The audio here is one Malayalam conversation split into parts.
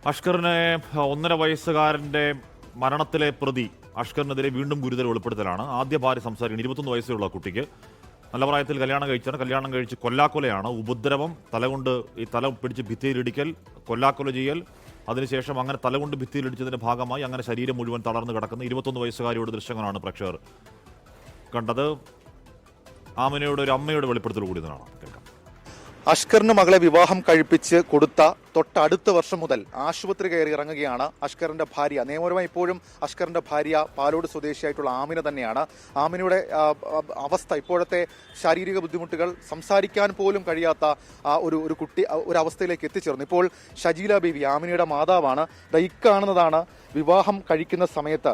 അഷ്കറിനെ 1.5 വയസ്സുകാരന്റെ മരണത്തിലെ പ്രതി അഷ്കറിനെതിരെ വീണ്ടും ഗുരുതര വെളിപ്പെടുത്തലാണ്. ആദ്യ ഭാര്യ സംസാരിക്കുന്നത് 21 വയസ്സുള്ള കുട്ടിക്ക് നല്ല പ്രായത്തിൽ കല്യാണം കഴിച്ച് കൊല്ലാക്കൊലയാണ്. ഉപദ്രവം, തലകൊണ്ട് ഈ തല പിടിച്ച് ഭിത്തിയിലിടിക്കൽ, കൊല്ലാക്കൊല ചെയ്യൽ, അതിനുശേഷം അങ്ങനെ തലകൊണ്ട് ഭിത്തിയിലിടിച്ചതിന്റെ ഭാഗമായി അങ്ങനെ ശരീരം മുഴുവൻ തളർന്നു കിടക്കുന്ന 21 വയസ്സുകാരിയുടെ ദൃശ്യങ്ങളാണ് പ്രേക്ഷകർ കണ്ടത്. ആമിനയുടെ ഒരു അമ്മയുടെ വെളിപ്പെടുത്തൽ കൂടി ഇതിനാണ് കേൾക്കാം. അഷ്കറിന് മകളെ വിവാഹം കഴിപ്പിച്ച് കൊടുത്ത തൊട്ടടുത്ത വർഷം മുതൽ ആശുപത്രി കയറി ഇറങ്ങുകയാണ് അഷ്കറിന്റെ ഭാര്യ. നിയമപരമായി ഇപ്പോഴും അഷ്കറിന്റെ ഭാര്യ പാലോട് സ്വദേശിയായിട്ടുള്ള ആമിന തന്നെയാണ്. ആമിനയുടെ അവസ്ഥ, ഇപ്പോഴത്തെ ശാരീരിക ബുദ്ധിമുട്ടുകൾ, സംസാരിക്കാൻ പോലും കഴിയാത്ത ഒരു കുട്ടി ഒരു അവസ്ഥയിലേക്ക് എത്തിച്ചേർന്നു. ഇപ്പോൾ ഷജീല ബീവി ആമിനയുടെ മാതാവാണ്. ഈ കാണുന്നതാണ് വിവാഹം കഴിക്കുന്ന സമയത്ത്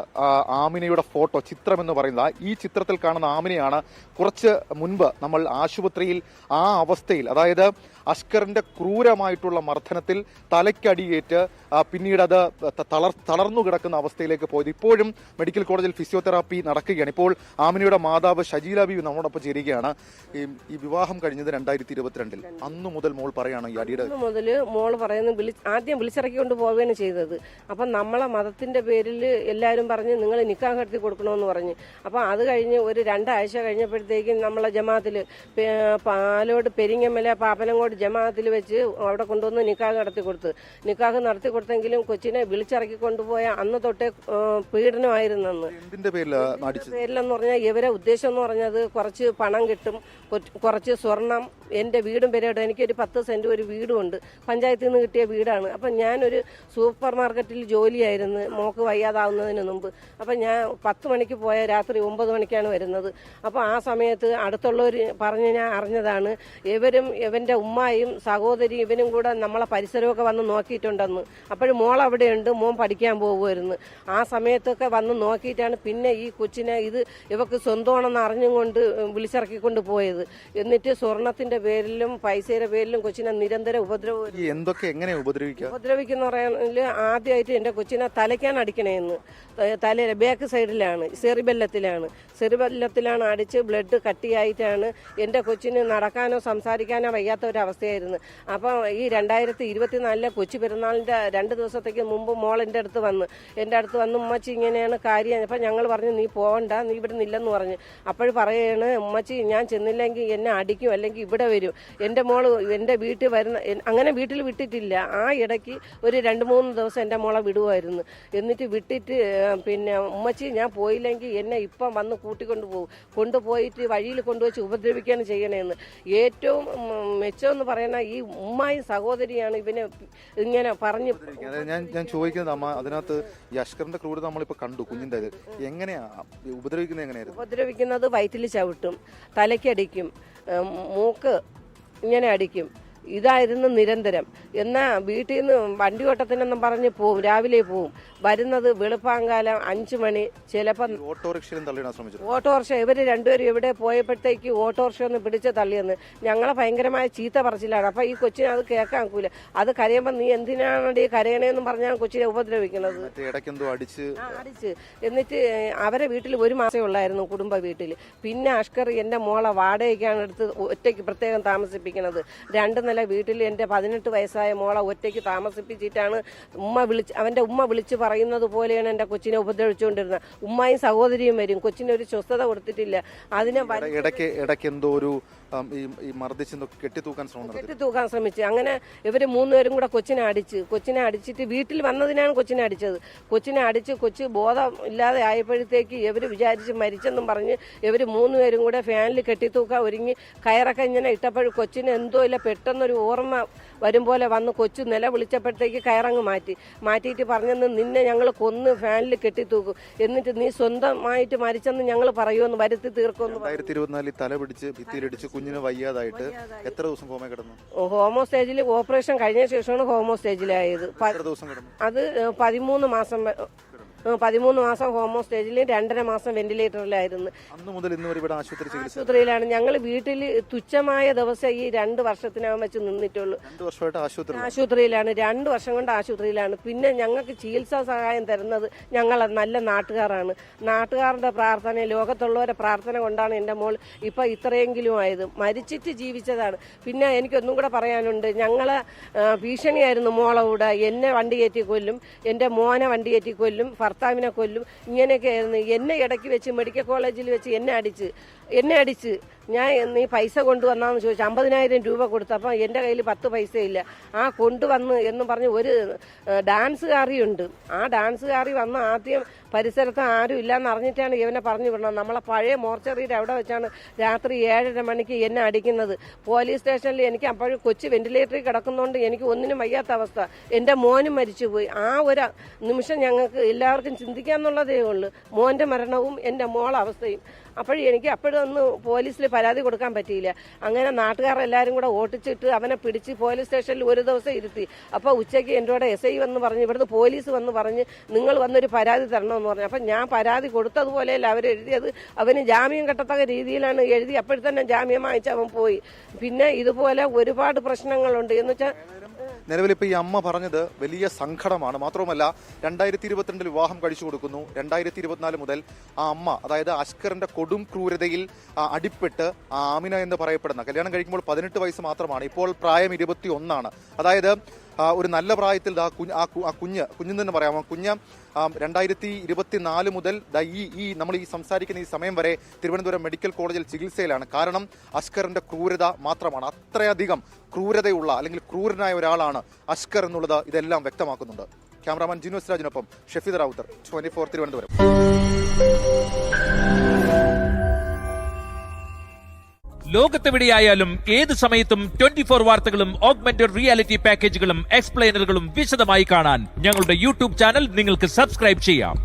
ആമിനയുടെ ഫോട്ടോ, ചിത്രം എന്ന് പറയുന്നത്. ഈ ചിത്രത്തിൽ കാണുന്ന ആമിനയാണ് കുറച്ച് മുൻപ് നമ്മൾ ആശുപത്രിയിൽ ആ അവസ്ഥയിൽ, അതായത് അഷ്കറിന്റെ ക്രൂരമായിട്ടുള്ള മർദ്ദനത്തിൽ തലയ്ക്കടിയേറ്റ് പിന്നീട് അത് തളർന്നു കിടക്കുന്ന അവസ്ഥയിലേക്ക് പോയത്. ഇപ്പോഴും മെഡിക്കൽ കോളേജിൽ ഫിസിയോതെറാപ്പി നടക്കുകയാണ്. ഇപ്പോൾ ആമിനയുടെ മാതാവ് ഷജീല ബീവി നമ്മോടൊപ്പം ചേരുകയാണ്. ഈ വിവാഹം കഴിഞ്ഞത് 2022 അന്നു മുതൽ മോൾ പറയാണ് ഈ അടിയുടെ മുതൽ മോൾ പറയുന്നത് ആദ്യം വിളിച്ചിറക്കിക്കൊണ്ട് പോവുകയാണ് ചെയ്തത്. അപ്പം നമ്മളെ മതത്തിന്റെ പേരിൽ എല്ലാവരും പറഞ്ഞ് നിങ്ങൾ നിക്കാഹ് നടത്തി കൊടുക്കണമെന്ന് പറഞ്ഞ്. അപ്പം അത് കഴിഞ്ഞ് ഒരു 2 ആഴ്ച കഴിഞ്ഞപ്പോഴത്തേക്കും നമ്മളെ ജമാഅത്തിൽ പാലോട് പെരിങ്ങമല പാപ്പനങ്കോട് ജമാഅത്തിൽ വെച്ച് അവിടെ കൊണ്ടുവന്ന് നിക്കാഹ് നടത്തി കൊടുത്തെങ്കിലും കൊച്ചിനെ വിളിച്ചിറക്കി കൊണ്ടുപോയ അന്ന് തൊട്ടേ പീഡനമായിരുന്നെന്ന്. പേരിലെന്ന് പറഞ്ഞാൽ ഇവരെ ഉദ്ദേശം എന്ന് പറഞ്ഞത് കുറച്ച് പണം കിട്ടും, കുറച്ച് സ്വർണം, എന്റെ വീടും പേരോടും. എനിക്കൊരു 10 സെന്റ് ഒരു വീടുമുണ്ട്, പഞ്ചായത്തിൽ നിന്ന് കിട്ടിയ വീടാണ്. അപ്പം ഞാനൊരു സൂപ്പർ മാർക്കറ്റിൽ ജോലിയായിരുന്നു മോക്ക് വയ്യാതാവുന്നതിന് മുമ്പ്. അപ്പം ഞാൻ 10 മണിക്ക് പോയ രാത്രി 9 മണിക്കാണ് വരുന്നത്. അപ്പോൾ ആ സമയത്ത് അടുത്തുള്ളവർ പറഞ്ഞ് ഞാൻ അറിഞ്ഞതാണ് ഇവരും ഇവന്റെ ഉമ്മായും സഹോദരി ഇവനും കൂടെ നമ്മളെ പരിസരമൊക്കെ വന്ന് നോക്കിയിട്ടുണ്ടെന്ന്. അപ്പോഴും മോൾ അവിടെയുണ്ട്, മോൻ പഠിക്കാൻ പോകുമായിരുന്നു. ആ സമയത്തൊക്കെ വന്ന് നോക്കിയിട്ടാണ് പിന്നെ ഈ കൊച്ചിനെ ഇത് ഇവക്ക് സ്വന്തമാണെന്ന് അറിഞ്ഞും കൊണ്ട് വിളിച്ചിറക്കിക്കൊണ്ട് പോയത്. എന്നിട്ട് സ്വർണത്തിന്റെ പേരിലും പൈസയുടെ പേരിലും കൊച്ചിനെ നിരന്തരം ഉപദ്രവിക്കുന്ന പറയാനിൽ ആദ്യമായിട്ട് എന്റെ കൊച്ചിനെ തലയ്ക്കാണ് അടിക്കണേന്ന്. തലയിലെ ബാക്ക് സൈഡിലാണ്, സെറിബെല്ലത്തിലാണ് അടിച്ച് ബ്ലഡ് കട്ടിയായിട്ടാണ് എന്റെ കൊച്ചിന് നടക്കാനോ സംസാരിക്കാനോ വയ്യാത്ത ഒരു അവസ്ഥയായിരുന്നു. അപ്പം ഈ 2024 കൊച്ചു പെരുന്നാളിന്റെ 2 ദിവസത്തേക്ക് മുമ്പ് മോൾ എൻ്റെ അടുത്ത് വന്ന് ഉമ്മച്ചി ഇങ്ങനെയാണ് കാര്യം. അപ്പം ഞങ്ങൾ പറഞ്ഞു നീ പോകണ്ട, നീ ഇവിടെ നില്ലെന്ന് പറഞ്ഞു. അപ്പോഴും പറയാണ് ഉമ്മച്ചി ഞാൻ ചെന്നില്ലെങ്കിൽ എന്നെ അടിക്കും, അല്ലെങ്കിൽ ഇവിടെ വരും. എൻ്റെ മോള് എൻ്റെ വീട്ടിൽ വരുന്ന, അങ്ങനെ വീട്ടിൽ വിട്ടിട്ടില്ല. ആ ഇടയ്ക്ക് ഒരു 2-3 ദിവസം എൻ്റെ മോളെ വിടുമായിരുന്നു. എന്നിട്ട് വിട്ടിട്ട് പിന്നെ ഉമ്മച്ചി ഞാൻ പോയില്ലെങ്കിൽ എന്നെ ഇപ്പം വന്ന് കൊണ്ടുപോയിട്ട് വഴിയിൽ കൊണ്ടുവച്ച് ഉപദ്രവിക്കുകയാണ് ചെയ്യണേന്ന്. ഏറ്റവും മെച്ചമെന്ന് പറയുന്ന ഈ ഉമ്മായും സഹോദരിയാണ് ഇവനെ ഇങ്ങനെ പറഞ്ഞു. ഞാൻ ചോദിക്കുന്നത് അമ്മ, അതിനകത്ത് ഈ അഷ്കറിന്റെ ക്രൂരത നമ്മളിപ്പോ കണ്ടു. കുഞ്ഞിന്റെ എങ്ങനെയാ ഉപദ്രവിക്കുന്നത്? എങ്ങനെയായിരുന്നു ഉപദ്രവിക്കുന്നത്? വയറ്റിൽ ചവിട്ടും, തലയ്ക്കടിക്കും, മൂക്ക് ഇങ്ങനെ അടിക്കും. ഇതായിരുന്നു നിരന്തരം. എന്നാൽ വീട്ടിൽ നിന്ന് വണ്ടി ഓട്ടത്തിനെന്നും പറഞ്ഞ് പോവും, രാവിലെ പോവും. വരുന്നത് വെളുപ്പാങ്കാലം 5 മണി. ചിലപ്പോൾ ഓട്ടോറിക്ഷ ഇവര് രണ്ടുപേരും എവിടെ പോയപ്പോഴത്തേക്ക് ഓട്ടോറിക്ഷ ഒന്ന് പിടിച്ച് തള്ളിയെന്ന് ഞങ്ങളെ ഭയങ്കരമായ ചീത്ത പറച്ചിലാണ്. അപ്പൊ ഈ കൊച്ചിനെ അത് കേൾക്കാൻ കൂല. അത് കരയുമ്പോൾ നീ എന്തിനാണ് കരയണേന്നും പറഞ്ഞാണ് കൊച്ചിനെ ഉപദ്രവിക്കുന്നത്. അടിച്ച് എന്നിട്ട് അവരെ വീട്ടിൽ 1 മാസമേ ഉള്ളായിരുന്നു, കുടുംബ വീട്ടിൽ. പിന്നെ അഷ്കർ എന്റെ മോളെ വാടകയ്ക്കാണ് എടുത്ത് ഒറ്റയ്ക്ക് പ്രത്യേകം താമസിപ്പിക്കുന്നത്. 2 നില വീട്ടിൽ എൻ്റെ 18 വയസ്സായ മോളെ ഒറ്റയ്ക്ക് താമസിപ്പിച്ചിട്ടാണ് അവന്റെ ഉമ്മ വിളിച്ച് പറയുന്നത് പോലെയാണ് എൻ്റെ കൊച്ചിനെ ഉപദ്രവിച്ചുകൊണ്ടിരുന്നത്. ഉമ്മായും സഹോദരിയും വരും, കൊച്ചിനൊരു സ്വസ്ഥത കൊടുത്തിട്ടില്ല. അതിനെ കെട്ടിത്തൂക്കാൻ ശ്രമിച്ചു. അങ്ങനെ ഇവര് 3 പേരും കൂടെ കൊച്ചിനെ അടിച്ചിട്ട് വീട്ടിൽ വന്നതിനാണ് കൊച്ചിനെ അടിച്ചത്. കൊച്ചിനെ അടിച്ച് കൊച്ച് ബോധം ഇല്ലാതെ ആയപ്പോഴത്തേക്ക് ഇവര് വിചാരിച്ച് മരിച്ചെന്നും പറഞ്ഞ് ഇവര് 3 പേരും കൂടെ ഫാനിൽ കെട്ടിത്തൂക്കാൻ ഒരുങ്ങി കയറൊക്കെ ഇങ്ങനെ ഇട്ടപ്പോഴും കൊച്ചിന് എന്തോ ഇല്ല, പെട്ടെന്നൊരു ഓർമ്മ വരും പോലെ വന്ന് കൊച്ചു നില വിളിച്ചപ്പോഴത്തേക്ക് കയറങ്ങ് മാറ്റിയിട്ട് പറഞ്ഞെന്ന് നിന്നെ ഞങ്ങൾ കൊന്ന് ഫാനിൽ കെട്ടിത്തൂക്കും, എന്നിട്ട് നീ സ്വന്തമായിട്ട് മരിച്ചെന്ന് ഞങ്ങൾ പറയുമെന്ന് വരുത്തി തീർക്കുമെന്ന്. 2024 തല പിടിച്ച് ഭിത്തിയിലിടിച്ച് കുഞ്ഞിന് വയ്യാതായിട്ട് എത്ര ദിവസം ഹോമേ കിടന്നു? ഹോമോ സ്റ്റേജിൽ ഓപ്പറേഷൻ കഴിഞ്ഞ ശേഷമാണ് ഹോമോ സ്റ്റേജിലായത്. അത് 13 മാസം 13 മാസം ഹോമോ സ്റ്റേജിലും 2.5 മാസം വെന്റിലേറ്ററിലായിരുന്നു. അന്ന് മുതൽ ഇന്ന് വരെ ഇവിടെ ആശുപത്രി ചികിത്സ. ആശുപത്രിയിലാണ്. ഞങ്ങൾ വീട്ടിൽ തുച്ഛമായ ദിവസം ഈ 2 വർഷത്തിനകം വെച്ച് നിന്നിട്ടുള്ളൂ. 2 വർഷമായിട്ട് ആശുപത്രിയിലാണ്. 2 വർഷം കൊണ്ട് ആശുപത്രിയിലാണ്. പിന്നെ ഞങ്ങൾക്ക് ചികിത്സാ സഹായം തരുന്നത് ഞങ്ങൾ നല്ല നാട്ടുകാരാണ്. നാട്ടുകാരുടെ പ്രാർത്ഥന, ലോകത്തുള്ളവരുടെ പ്രാർത്ഥന കൊണ്ടാണ് എൻ്റെ മോൾ ഇപ്പം ഇത്രയെങ്കിലും ആയത്. മരിച്ചിട്ട് ജീവിച്ചതാണ്. പിന്നെ എനിക്കൊന്നും കൂടെ പറയാനുണ്ട്. ഞങ്ങളെ ഭീഷണിയായിരുന്നു മോളെ കൂടെ. എന്നെ വണ്ടി കയറ്റി കൊല്ലും, എൻ്റെ മോനെ വണ്ടി കയറ്റി കൊല്ലും, ഭർത്താവിനെ കൊല്ലും, ഇങ്ങനെയൊക്കെ ആയിരുന്നു. എന്നെ ഇടയ്ക്ക് വെച്ച് മെഡിക്കൽ കോളേജിൽ വെച്ച് എന്നെ അടിച്ച് ഞാൻ നീ പൈസ കൊണ്ടുവന്നാന്ന് ചോദിച്ചു. 50,000 രൂപ കൊടുത്തു. അപ്പം എൻ്റെ കയ്യിൽ 10 പൈസ ഇല്ല. ആ കൊണ്ടുവന്ന് എന്ന് പറഞ്ഞ് ഒരു ഡാൻസുകാരിയുണ്ട്. ആ ഡാൻസുകാരി വന്ന് ആദ്യം പരിസരത്ത് ആരും ഇല്ലയെന്ന് അറിഞ്ഞിട്ടാണ് ഇവനെ പറഞ്ഞു വിടണം. നമ്മളെ പഴയ മോർച്ചറിയുടെ അവിടെ വെച്ചാണ് രാത്രി 7:30 മണിക്ക് എന്നെ അടിക്കുന്നത്. പോലീസ് സ്റ്റേഷനിൽ എനിക്ക് അപ്പോഴും കൊച്ചു വെന്റിലേറ്ററിൽ കിടക്കുന്നതുകൊണ്ട് എനിക്ക് ഒന്നിനും വയ്യാത്ത അവസ്ഥ. എൻ്റെ മോനും മരിച്ചുപോയി. ആ ഒരു നിമിഷം ഞങ്ങൾക്ക് എല്ലാവർക്കും ചിന്തിക്കാന്നുള്ളതേ ഉള്ളൂ. മോൻ്റെ മരണവും എൻ്റെ മോളെ അവസ്ഥയും. അപ്പോഴും എനിക്ക് അപ്പോഴൊന്നും പോലീസിൽ പരാതി കൊടുക്കാൻ പറ്റിയില്ല. അങ്ങനെ നാട്ടുകാരെല്ലാവരും കൂടെ ഓട്ടിച്ചിട്ട് അവനെ പിടിച്ച് പോലീസ് സ്റ്റേഷനിൽ ഒരു ദിവസം ഇരുത്തി. അപ്പോൾ ഉച്ചയ്ക്ക് എൻ്റെ കൂടെ SI വന്ന് പറഞ്ഞ്, ഇവിടുന്ന് പോലീസ് വന്ന് പറഞ്ഞ് നിങ്ങൾ വന്നൊരു പരാതി തരണമെന്ന് പറഞ്ഞു. അപ്പം ഞാൻ പരാതി കൊടുത്തതുപോലെയല്ല അവരെഴുതിയത്. അവന് ജാമ്യം കിട്ടത്തക്ക രീതിയിലാണ് എഴുതി. അപ്പോഴത്തന്നെ ജാമ്യം വാങ്ങിച്ച് അവൻ പോയി. പിന്നെ ഇതുപോലെ ഒരുപാട് പ്രശ്നങ്ങളുണ്ട്. എന്ന് വെച്ചാൽ നിലവിൽ ഇപ്പോൾ ഈ അമ്മ പറഞ്ഞത് വലിയ സങ്കടമാണ്. മാത്രവുമല്ല 2022 വിവാഹം കഴിച്ചു കൊടുക്കുന്നു. 2024 മുതൽ ആ അമ്മ, അതായത് അഷ്കറിന്റെ കൊടും ക്രൂരതയിൽ അടിപ്പെട്ട് ആമിന എന്ന് പറയപ്പെടുന്ന, കല്യാണം കഴിക്കുമ്പോൾ 18 വയസ്സ് മാത്രമാണ്, ഇപ്പോൾ പ്രായം 21. അതായത് ഒരു നല്ല പ്രായത്തിൽ കുഞ്ഞ് തന്നെ പറയാമോ, കുഞ്ഞ് 2024 മുതൽ ഈ നമ്മൾ ഈ സംസാരിക്കുന്ന ഈ സമയം വരെ തിരുവനന്തപുരം മെഡിക്കൽ കോളേജിൽ ചികിത്സയിലാണ്. കാരണം അഷ്കറിന്റെ ക്രൂരത മാത്രമാണ്. അത്രയധികം ക്രൂരതയുള്ള അല്ലെങ്കിൽ ക്രൂരനായ ഒരാളാണ് അഷ്കർ എന്നുള്ളത് ഇതെല്ലാം വ്യക്തമാക്കുന്നുണ്ട്. ക്യാമറാമാൻ ജിനോസ് രാജിനൊപ്പം ഷഫീദ് റാവുത്തർ, 24 തിരുവനന്തപുരം. ലോകത്തെവിടെയായാലും ഏത് സമയത്തും 24 വാർത്തകളും ഓഗ്മെന്റഡ് റിയാലിറ്റി പാക്കേജുകളും എക്സ്പ്ലെയിനറുകളും വിശദമായി കാണാൻ ഞങ്ങളുടെ യൂട്യൂബ് ചാനൽ നിങ്ങൾക്ക് സബ്സ്ക്രൈബ് ചെയ്യാം.